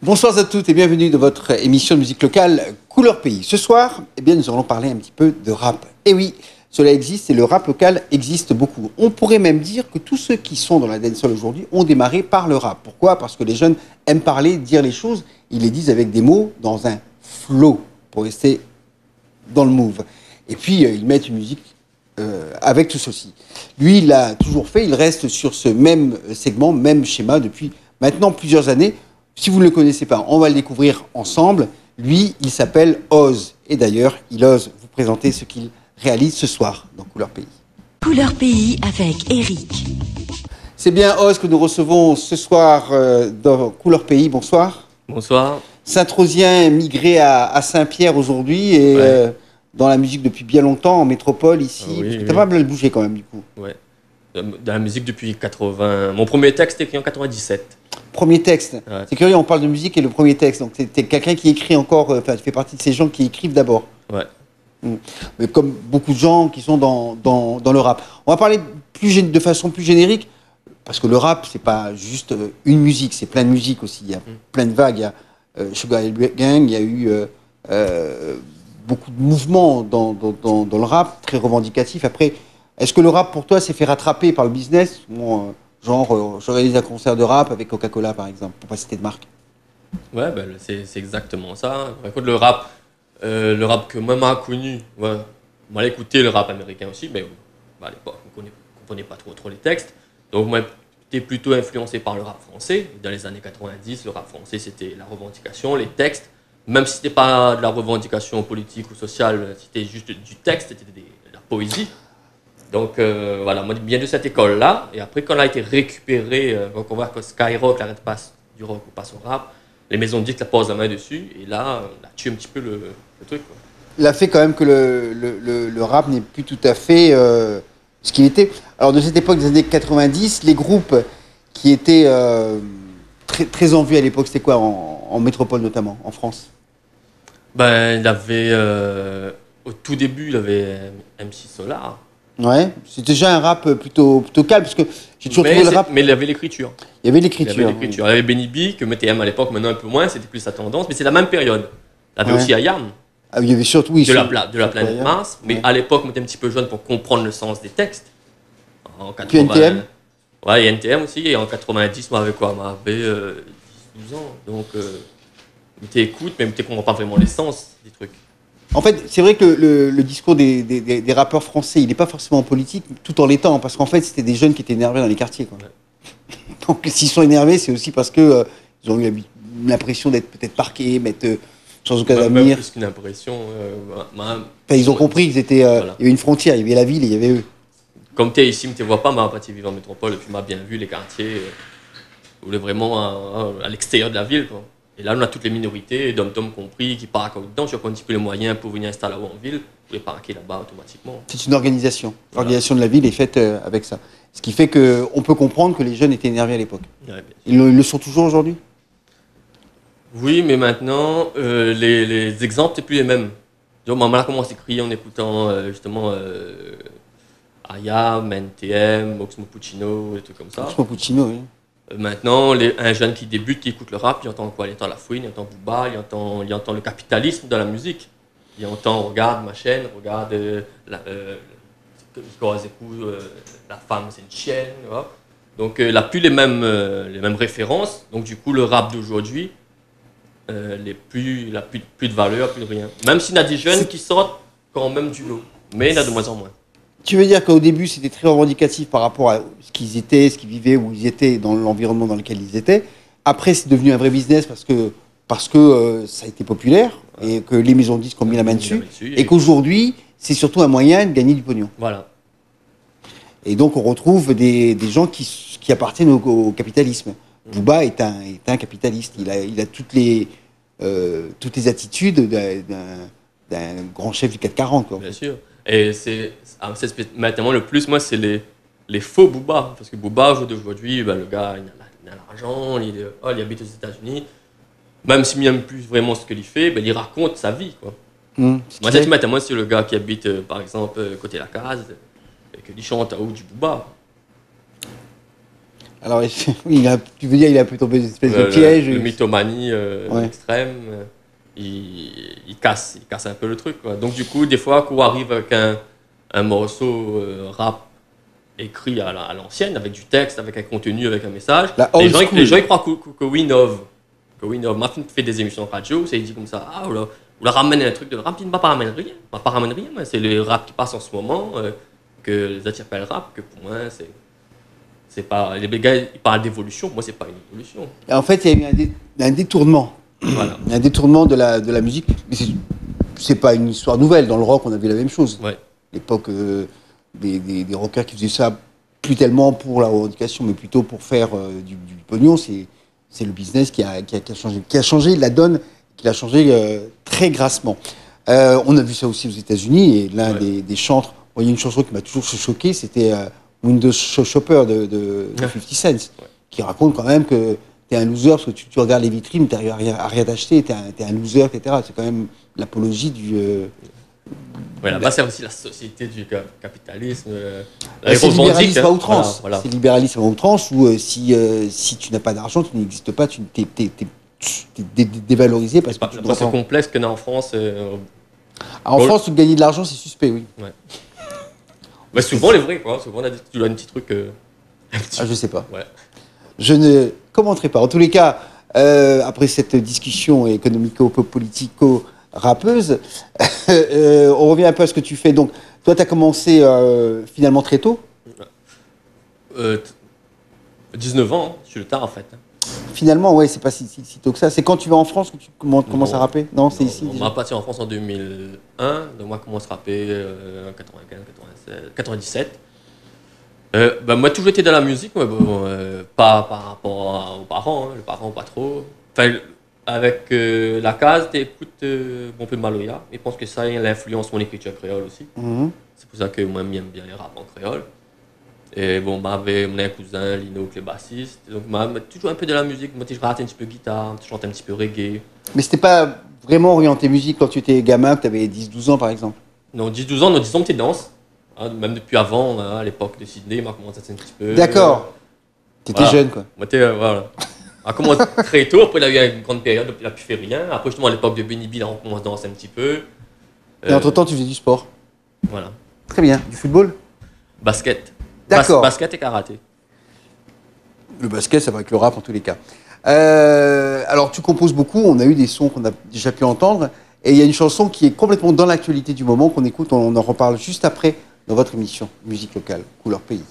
Bonsoir à toutes et bienvenue dans votre émission de musique locale Couleur Pays. Ce soir, nous allons parler un petit peu de rap. Et oui, cela existe et le rap local existe beaucoup. On pourrait même dire que tous ceux qui sont dans la dancehall aujourd'hui ont démarré par le rap. Pourquoi ? Parce que les jeunes aiment parler, dire les choses. Ils les disent avec des mots, dans un flow, pour rester dans le move. Et puis, ils mettent une musique avec tout ceci. Lui, il l'a toujours fait. Il reste sur ce même segment, même schéma depuis maintenant plusieurs années. Si vous ne le connaissez pas, on va le découvrir ensemble. Lui, il s'appelle Oz. Et d'ailleurs, il ose vous présenter ce qu'il réalise ce soir dans Couleur Pays. Couleur Pays avec Eric. C'est bien Oz que nous recevons ce soir dans Couleur Pays. Bonsoir. Bonsoir. Saint-Trosien, migré à Saint-Pierre aujourd'hui et dans la musique depuis bien longtemps, en métropole ici. Oui, T'as pas mal bougé quand même du coup. Ouais. Dans la musique depuis 80. Mon premier texte est écrit en 97. Premier texte. Ouais. C'est curieux, on parle de musique et le premier texte. Donc t'es quelqu'un qui écrit encore, tu fais partie de ces gens qui écrivent d'abord. Ouais. Mais comme beaucoup de gens qui sont dans le rap. On va parler de façon plus générique, parce que le rap, c'est pas juste une musique, c'est plein de musiques aussi. Il y a plein de vagues. Il y a Sugar Hill Gang, il y a eu beaucoup de mouvements dans le rap, très revendicatifs. Après, est-ce que le rap, pour toi, s'est fait rattraper par le business ? J'organise un concert de rap avec Coca-Cola, par exemple, pour pas citer de marque. Ouais, c'est exactement ça. Écoute, le rap que moi m'a connu, ouais, moi j'ai écouté le rap américain aussi, mais à l'époque, on ne comprenait pas trop les textes. Donc moi, j'étais plutôt influencé par le rap français. Dans les années 90, le rap français, c'était la revendication, les textes. Même si ce n'était pas de la revendication politique ou sociale, c'était juste du texte, c'était de la poésie. Donc voilà, moi bien de cette école-là. Et après, quand elle a été récupérée, quand on voit que Skyrock l'arrête passe du rock ou passe au rap, les maisons de disques la posent la main dessus. Et là, on a tué un petit peu le truc, quoi. Il a fait quand même que le rap n'est plus tout à fait ce qu'il était. Alors de cette époque des années 90, les groupes qui étaient très, très en vue à l'époque, c'était quoi en métropole notamment, en France ? Ben, il avait, au tout début, il avait MC Solar. Ouais, c'était déjà un rap plutôt calme, parce que j'ai toujours trouvé le rap... Mais il avait l'écriture. Il y avait l'écriture. Il y avait Benny B, que MTM à l'époque, maintenant un peu moins, c'était plus sa tendance, mais c'est la même période. Il y avait aussi Ayam. Ah, il y avait surtout... Oui, de la planète Mars, mais à l'époque, on était un petit peu jeune pour comprendre le sens des textes. En 80, puis NTM. Ouais, et NTM aussi, et en 90, moi, avec quoi ? Moi, j'avais 12 ans, donc... tu écoutes, mais tu ne comprends pas vraiment l'essence des trucs. En fait, c'est vrai que le discours des rappeurs français, il n'est pas forcément politique, tout en l'étant, parce qu'en fait, c'était des jeunes qui étaient énervés dans les quartiers, quoi. Ouais. Donc, s'ils sont énervés, c'est aussi parce que ils ont eu l'impression d'être peut-être parqués, sans aucun avenir. Même plus qu'une impression. Ils ont compris qu'il y avait une frontière, il y avait la ville et il y avait eux. Comme tu es ici, je ne te vois pas, mais après tu vis en métropole, et puis m'a bien vu les quartiers, où est vraiment à l'extérieur de la ville, quoi. Et là, on a toutes les minorités, dom-tom compris, qui parquent dedans. Tu as un petit peu les moyens pour venir installer en ville, ou les parquer là-bas automatiquement. C'est une organisation. L'organisation de la ville est faite avec ça. Ce qui fait qu'on peut comprendre que les jeunes étaient énervés à l'époque. Ouais, ils le sont toujours aujourd'hui ? Oui, mais maintenant, les exemples, c'est plus les mêmes. Donc, maman a commencé à crier en écoutant justement Ayam, NTM, Oxmo Puccino, des trucs comme ça. Oxmo Puccino, oui. Maintenant, un jeune qui débute, qui écoute le rap, il entend quoi ? Il entend la fouine, il entend Booba, il entend le capitalisme de la musique. Il entend, regarde ma chaîne, regarde la femme c'est une chienne. Voilà. Donc il n'a plus les mêmes références. Donc du coup, le rap d'aujourd'hui, il n'a plus de valeur, plus de rien. Même s'il y a des jeunes qui sortent quand même du lot. Mais il y en a de moins en moins. Tu veux dire qu'au début, c'était très revendicatif par rapport à ce qu'ils étaient, ce qu'ils vivaient, où ils étaient, dans l'environnement dans lequel ils étaient. Après, c'est devenu un vrai business parce que ça a été populaire et que les maisons de disques ont mis la main dessus. Et qu'aujourd'hui, c'est surtout un moyen de gagner du pognon. Voilà. Et donc, on retrouve des gens qui appartiennent au capitalisme. Booba est un capitaliste. Il a toutes les attitudes d'un grand chef du 440. Quoi. Bien sûr. Et maintenant le plus, moi, c'est les faux Booba. Parce que Booba, aujourd'hui, le gars, il a l'argent, il habite aux États-Unis. Même s'il n'aime plus vraiment ce qu'il fait, il raconte sa vie, quoi. Moi, maintenant, c'est le gars qui habite, par exemple, côté la case, et qu'il chante à haut du Booba. Alors, oui, tu veux dire, il a un peu tombé dans une espèce de Le, piège. le mythomanie Ouais. extrême, il casse un peu le truc, quoi. Donc du coup, des fois, quand on arrive avec un morceau rap écrit à l'ancienne, avec du texte, avec un contenu, avec un message, La les old gens, school. les gens ils croient que we innove. Que we innove. Ma fille fait des émissions de radio, c'est dit comme ça, ah, on leur ramène un truc de rap, il ne va pas ramener rien. On va pas ramener rien, mais c'est le rap qui passe en ce moment, que les autres appellent rap, que pour moi, c'est pas... Les gars, ils parlent d'évolution, moi, c'est pas une évolution. Et en fait, il y a eu un détournement. Voilà. Un détournement de la musique. Mais c'est pas une histoire nouvelle. Dans le rock, on avait la même chose. Ouais. L'époque des rockers qui faisaient ça, plus tellement pour la revendication, mais plutôt pour faire du pognon, c'est le business qui a changé la donne, qui l'a changé très grassement. On a vu ça aussi aux États-Unis, et l'un des chantres, il y a une chanson qui m'a toujours choqué, c'était Windows Shopper de 50 Cent, qui raconte quand même que t'es un loser parce que tu regardes les vitrines, t'as rien d'acheter, t'es un loser, etc. C'est quand même l'apologie du... Ouais, là-bas, c'est aussi la société du capitalisme. c'est libéralisme à outrance. Voilà, voilà. C'est libéralisme à outrance où si tu n'as pas d'argent, tu n'existes pas, tu t'es dévalorisé parce que tu C'est dois pas ce complexe qu'on a en France. En France, gagner de l'argent, c'est suspect, oui. Ouais. Mais souvent, les vrais, quoi. Souvent, on a tu dois un petit truc. Je sais pas. Ouais. Je ne commenterai pas. En tous les cas, après cette discussion économico-politico-rappeuse, on revient un peu à ce que tu fais. Donc, toi, tu as commencé finalement très tôt. 19 ans, je suis le tard en fait. Finalement, ouais, c'est pas si tôt que ça. C'est quand tu vas en France que tu commences à rapper? Non, c'est ici. On déjà. m'a parti en France en 2001, donc moi, je commence à rapper en 95, 96, 97. Moi, toujours été dans la musique, mais bon, pas par rapport aux parents. Hein. Les parents, pas trop. Enfin, avec la case, t'écoutes un peu de Maloya. Je pense que ça influence mon écriture créole aussi. Mhm. C'est pour ça que moi, j'aime bien les rap en créole. Et bon, m'avait un cousin, Lino, qui est bassiste. Donc, m'a toujours un peu de la musique. Moi, je rate un petit peu guitare, je chante un petit peu reggae. Mais c'était pas vraiment orienté musique quand tu étais gamin, que tu avais 10-12 ans, par exemple? Non, 10-12 ans, non, 10 ans, petite danse. Hein, même depuis avant, à l'époque de Sydney, m'a commencé un petit peu. D'accord. T'étais Voilà. jeune, quoi. Moi, voilà. On a commencé très tôt, après, il a eu une grande période, il n'a plus fait rien. Après, justement, à l'époque de Benny Bill, on commence à danser un petit peu. Et entre-temps, tu faisais du sport. Voilà. Très bien. Du football? Basket. D'accord. Basket et karaté. Le basket, ça va avec le rap en tous les cas. Alors, tu composes beaucoup. On a eu des sons qu'on a déjà pu entendre. Et il y a une chanson qui est complètement dans l'actualité du moment qu'on écoute. On en reparle juste après dans votre émission Musique locale, Couleur Pays.